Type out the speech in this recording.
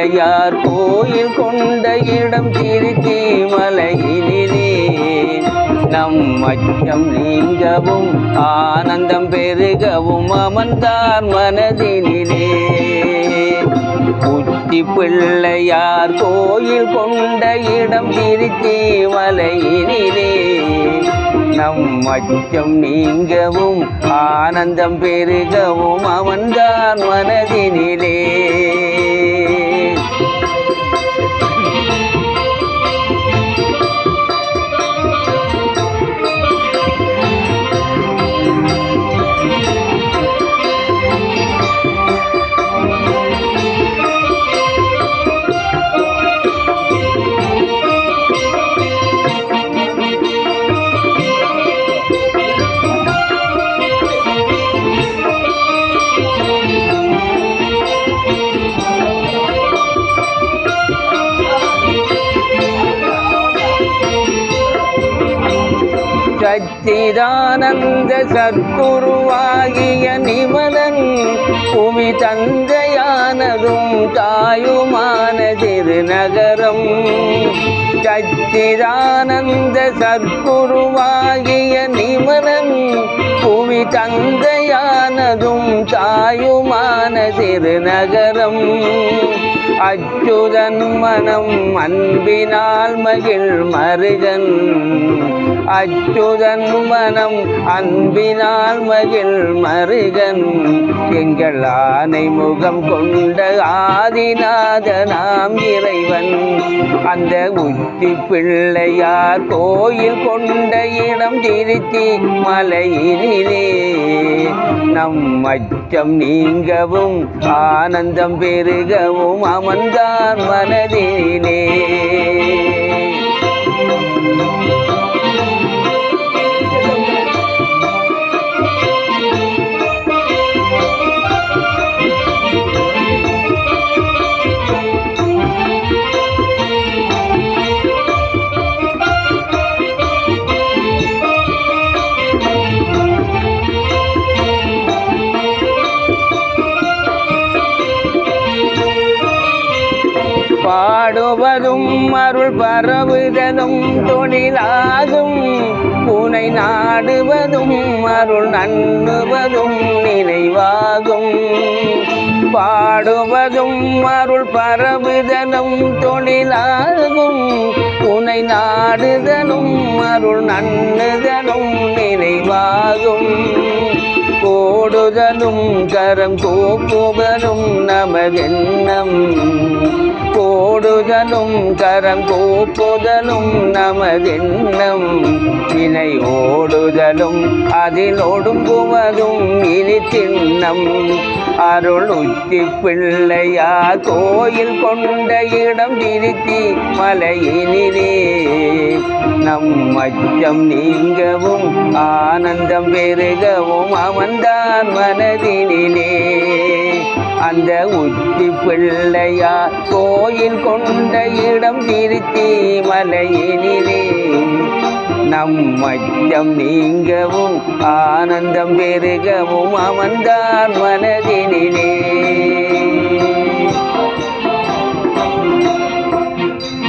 பிள்ளையார் கோயில் கொண்ட இடம் திருச்சி மலையினிலே நம் அச்சம் நீங்கவும் ஆனந்தம் பெருகவும் அமர்ந்தார் மனதினிலே. உச்சி பிள்ளையார் கோயில் கொண்ட இடம் திருச்சி மலையினிலே நம் அச்சம் நீங்கவும் ஆனந்தம் பெருகவும் அமர்ந்தார் மனதினிலே. சச்சிதானந்த சத்குருவாகிய நிமலன் புவி தந்தையானதும் தாயுமான திருநகரம். சச்சிதானந்த சத்குருவாகிய நிமலன் புவி தந்தையானதும் தாயுமான திருநகரம். அச்சுதன் மனம் அன்பினால் மகிழ் மருகன். அச்சுதன் மனம் அன்பினால் மகிழ் மருகன். எங்கள் ஆனை முகம் கொண்ட ஆதிநாத நாம் இறைவன். அந்த உச்சி பிள்ளையார் கோயில் கொண்ட இடம் திருச்சி மலையினிலே நம் அச்சம் நீங்கவும் ஆனந்தம் பெருகவும் அமர்ந்தார் மனதிலே. பாடுவதும் அருள் பரவுதலும் தொழிலாகும். புனை நாடுவதும் அருள் நண்ணுவதும் நினைவாகும். பாடுவதும் அருள் பரவுதலும் தொழிலாகும். புனை நாடுதலும் அருள் நண்ணுதலும் நினைவாகும். கோடுதலும் கரம் கூப்புதலும் நமதெண்ணம். கோடுதலும் கரம் கூப்புதலும் நமதெண்ணம். வினை ஓடுதலும் அதில் ஒடுங்குவதும் இனி திண்ணம். அருள் உச்சி பிள்ளையார் கோயில் கொண்ட இடம் திருச்சி மலையினிலே நம் அச்சம் நீங்கவும் ஆனந்தம் பெருகவும் அமர்ந்தார் மனதினிலே. அந்த உச்சி பிள்ளையார் கோயில் கொண்ட இடம் திருச்சி மலையினிலே நம் அச்சம் நீங்கவும் ஆனந்தம் பெருகவும் அமர்ந்தார் மனதினிலே.